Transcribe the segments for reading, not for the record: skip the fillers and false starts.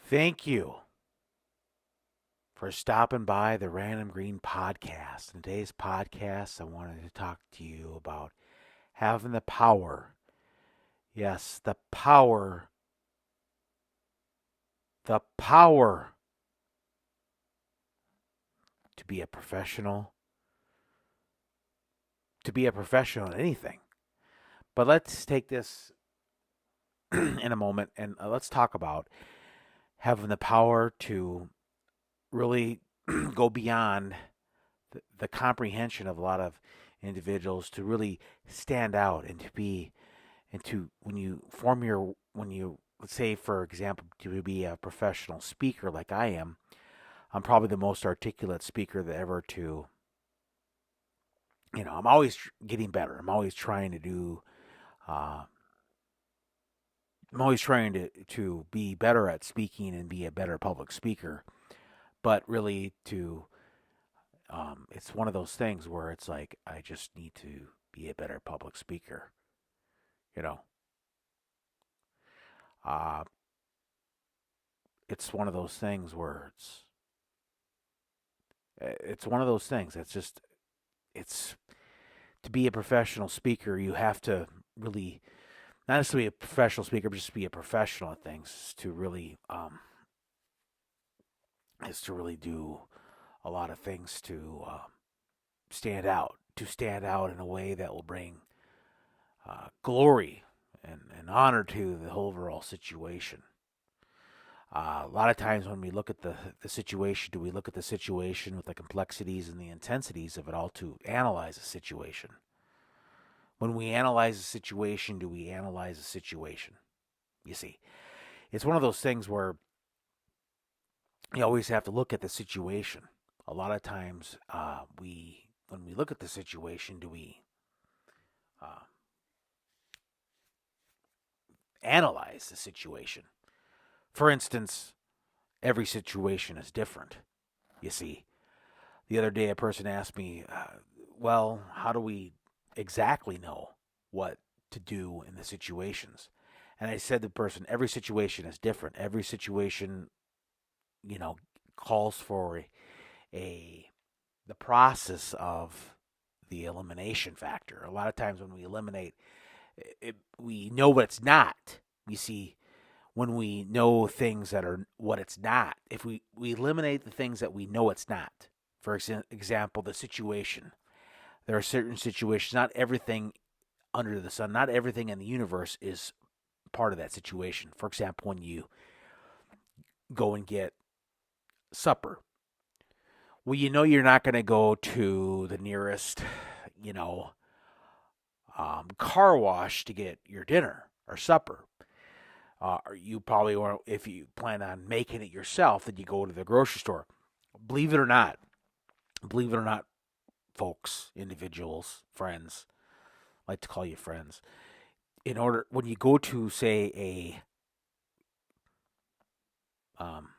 Thank you for stopping by the Random Green Podcast. In today's podcast, I wanted to talk to you about having the power. Yes, the power to be a professional, to be a professional in anything. But let's take this in a moment and let's talk about having the power to really go beyond the comprehension of a lot of individuals to really stand out and to be and to when you let's say for example to be a professional speaker like I am. I'm probably the most articulate speaker that ever to I'm always getting better. Uh, I'm always trying to be better at speaking and be a better public speaker. But really, to it's one of those things where it's like I just need to be a better public speaker. You know, uh, it's one of those things where it's one of those things. It's to be a professional speaker, you have to really not necessarily be a professional speaker, but just be a professional at things to really is to really do a lot of things to stand out in a way that will bring glory and honor to the whole overall situation. A lot of times when we look at the situation, do we look at the situation with the complexities and the intensities of it all to analyze a situation? When we analyze a situation, do we analyze a situation? You see, it's one of those things where you always have to look at the situation. A lot of times, when we look at the situation, do we uh, analyze the situation? For instance, every situation is different. You see, the other day a person asked me, "Well, how do we exactly know what to do in the situations?" And I said to the person, "Every situation is different. Every situation, you know, calls for a the process of the elimination factor. A lot of times when we eliminate it, we know what it's not. You see, when we know things that are what it's not, if we eliminate the things that we know it's not, for example, the situation, there are certain situations, not everything under the sun, not everything in the universe is part of that situation. For example, when you go and get supper, well, you know you're not going to go to the nearest, you know, car wash to get your dinner or supper. You probably want, if you plan on making it yourself, then you go to the grocery store. Believe it or not, believe it or not, folks, individuals, friends, I like to call you friends. In order, when you go to say um,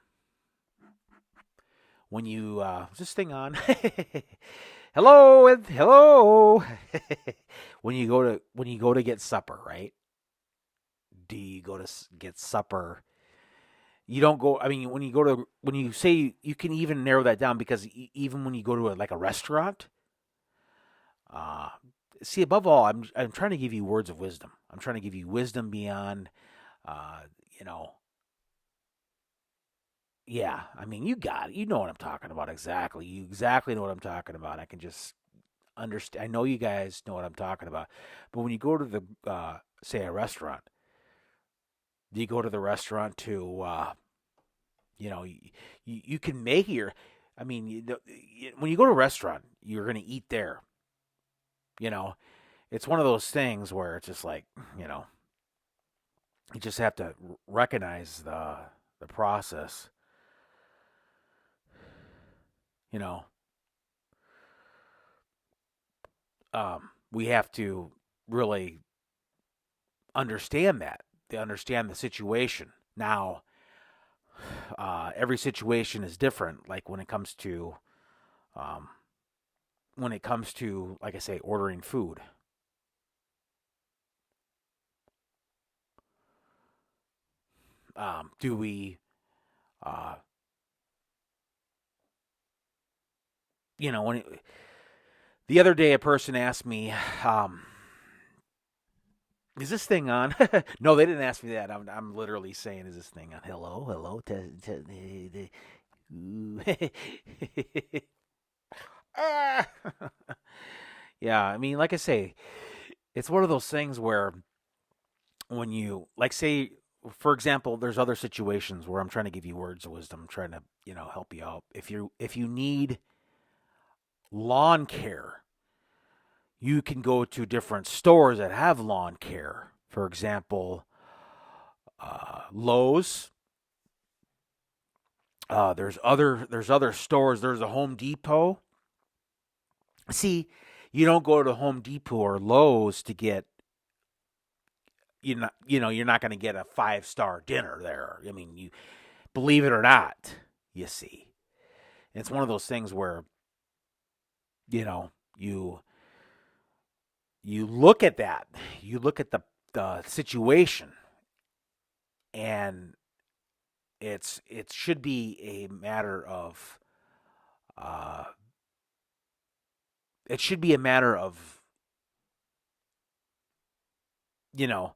when you is this thing on? Hello and hello. When you go to get supper, right? Do you go to get supper? You don't go. I mean, when you say you can even narrow that down because even when you go to like a restaurant, uh, see above all, I'm trying to give you words of wisdom. I'm trying to give you wisdom beyond, uh, you know, yeah. I mean, you got it. You know what I'm talking about exactly. You exactly know what I'm talking about. I can just understand. I know you guys know what I'm talking about. But when you go to the say a restaurant, do you go to the restaurant to you can make your. I mean, when you go to a restaurant, you're going to eat there. You know, it's one of those things where it's just like you just have to recognize the process. You know, we have to really understand that. They understand the situation. Now, every situation is different. Like um, when it comes to, like I say, ordering food. Do we? Uh, you know, the other day a person asked me, "Is this thing on?" No, they didn't ask me that. I'm literally saying, "Is this thing on?" Hello, hello. Ah! Yeah, I mean, like I say, it's one of those things where when you like say for example, there's other situations where I'm trying to give you words of wisdom, I'm trying to, help you out. If you need lawn care, you can go to different stores that have lawn care. For example, Lowe's. There's other stores. There's a Home Depot. See, you don't go to Home Depot or Lowe's to get you're not going to get a 5-star dinner there. I mean, you believe it or not, you see. It's one of those things where you know you you look at that, you look at the situation, and it should be a matter of uh, it should be a matter of you know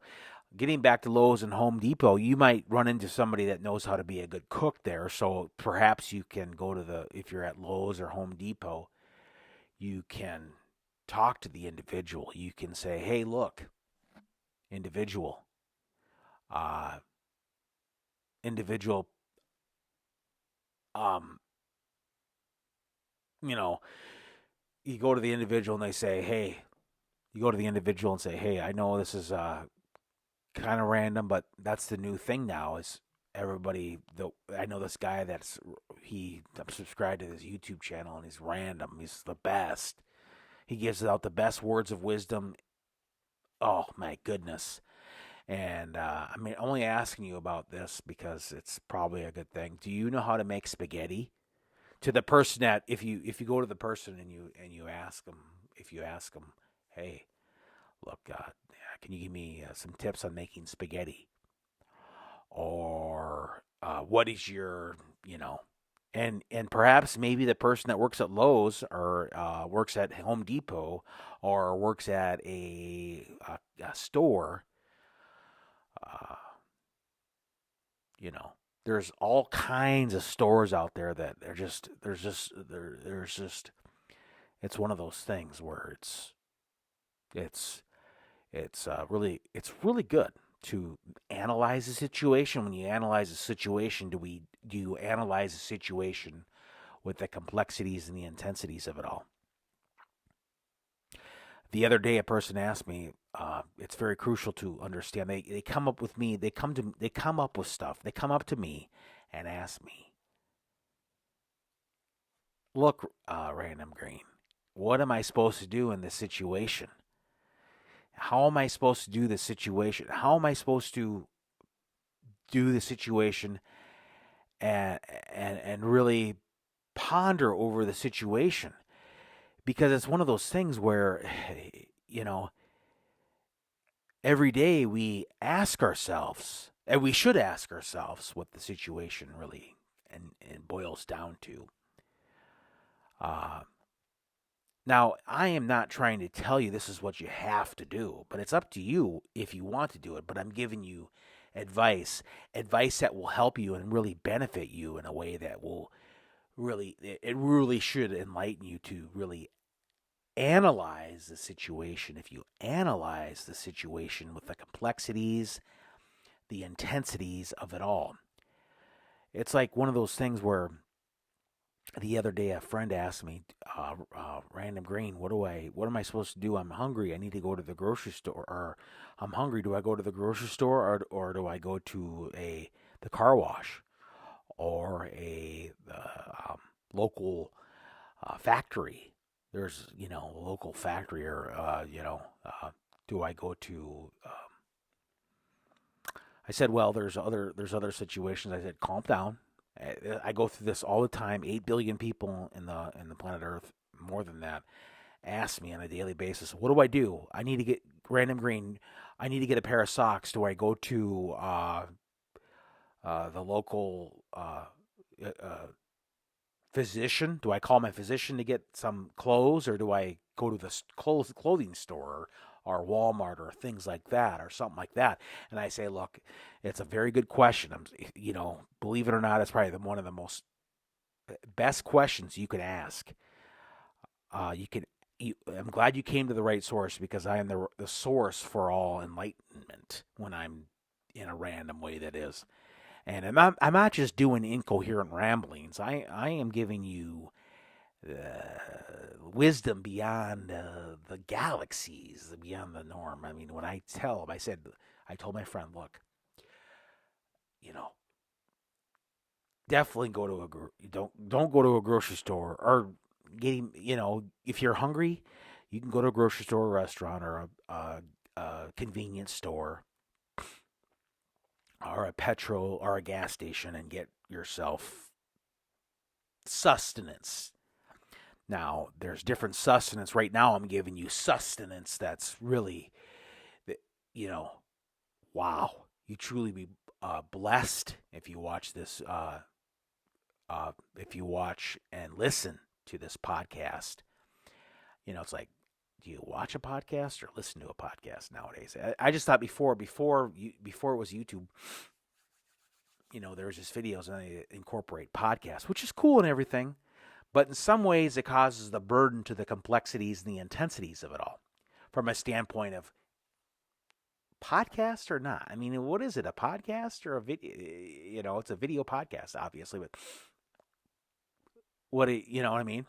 getting back to Lowe's and Home Depot. You might run into somebody that knows how to be a good cook there, so perhaps you can go to the if you're at Lowe's or Home Depot, you can talk to the individual. You can say, "Hey, look, individual, uh, individual, um, you know, you go to the individual and they say, hey, you go to the individual and say, hey, I know this is kind of random, but that's the new thing now is everybody, I know this guy I'm subscribed to his YouTube channel and he's random. He's the best. He gives out the best words of wisdom. Oh, my goodness. And I mean, only asking you about this because it's probably a good thing. Do you know how to make spaghetti? To the person that if you go to the person and you ask them if you ask them, hey, look, can you give me some tips on making spaghetti? Or what is your, and perhaps maybe the person that works at Lowe's or works at Home Depot or works at a store, uh, you know, there's all kinds of stores out there that there's just it's one of those things where it's it's really good to analyze the situation. When you analyze the situation, do you analyze the situation with the complexities and the intensities of it all? The other day, a person asked me. It's very crucial to understand. They come up with me. They come up with stuff. They come up to me and ask me, "Look, Random Green, what am I supposed to do in this situation? How am I supposed to do this situation? How am I supposed to do the situation and really ponder over the situation?" Because it's one of those things where you know every day we ask ourselves, and we should ask ourselves what the situation really and boils down to. uh, Now, I am not trying to tell you this is what you have to do, but it's up to you if you want to do it. But I'm giving you advice, advice that will help you and really benefit you in a way that will it really should enlighten you to really analyze the situation. If you analyze the situation with the complexities, the intensities of it all, it's like one of those things where the other day a friend asked me, Random Green, what am I supposed to do? I'm hungry. I need to go to the grocery store. Or I'm hungry. Do I go to the grocery store or do I go to the car wash or local factory? There's a local factory or do I go to? I said, well, there's other situations. I said, calm down. I go through this all the time. 8 billion people in the planet Earth, more than that, ask me on a daily basis, what do I do? I need to get Random Green. I need to get a pair of socks. Do I go to the local physician? Do I call my physician to get some clothes, or do I go to the clothing store or Walmart or things like that or something like that? And I say, look, it's a very good question. Believe it or not, it's probably one of the most best questions you can ask. You can. I'm glad you came to the right source, because I am the source for all enlightenment when I'm in a random way, that is. And I'm not just doing incoherent ramblings. I am giving you wisdom beyond the galaxies, beyond the norm. I mean, when I told my friend, look, you know, definitely go to don't go to a grocery store, or getting, if you're hungry, you can go to a grocery store, or restaurant, or a convenience store, or a petrol or a gas station, and get yourself sustenance. Now, there's different sustenance. Right now, I'm giving you sustenance that's really, you know, wow. You truly be blessed if you watch this, if you watch and listen to this podcast. It's like, do you watch a podcast or listen to a podcast nowadays? I just thought before it was YouTube, there was just videos and they incorporate podcasts, which is cool and everything. But in some ways, it causes the burden to the complexities and the intensities of it all, from a standpoint of podcast or not. I mean, what is it, a podcast or a video? It's a video podcast, obviously, but you know what I mean?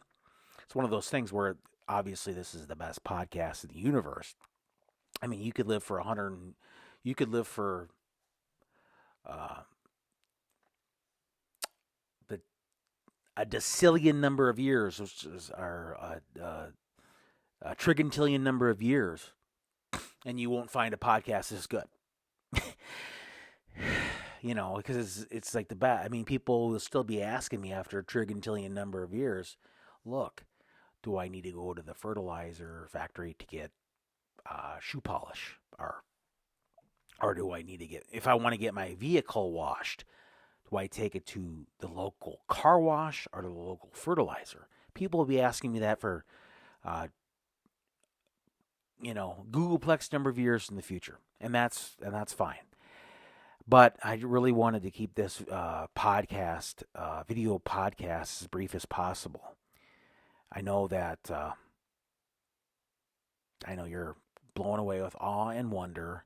It's one of those things where obviously this is the best podcast in the universe. I mean, you could live for uh, the a decillion number of years, which is our a trigintillion number of years, and you won't find a podcast as good. Because it's like the bad. I mean, people will still be asking me after a trigintillion number of years, look, do I need to go to the fertilizer factory to get shoe polish, or do I need to if I want to get my vehicle washed, do I take it to the local car wash or to the local fertilizer? People will be asking me that for Googleplex number of years in the future, and that's fine. But I really wanted to keep this podcast, video podcast, as brief as possible. I know that I know you're blown away with awe and wonder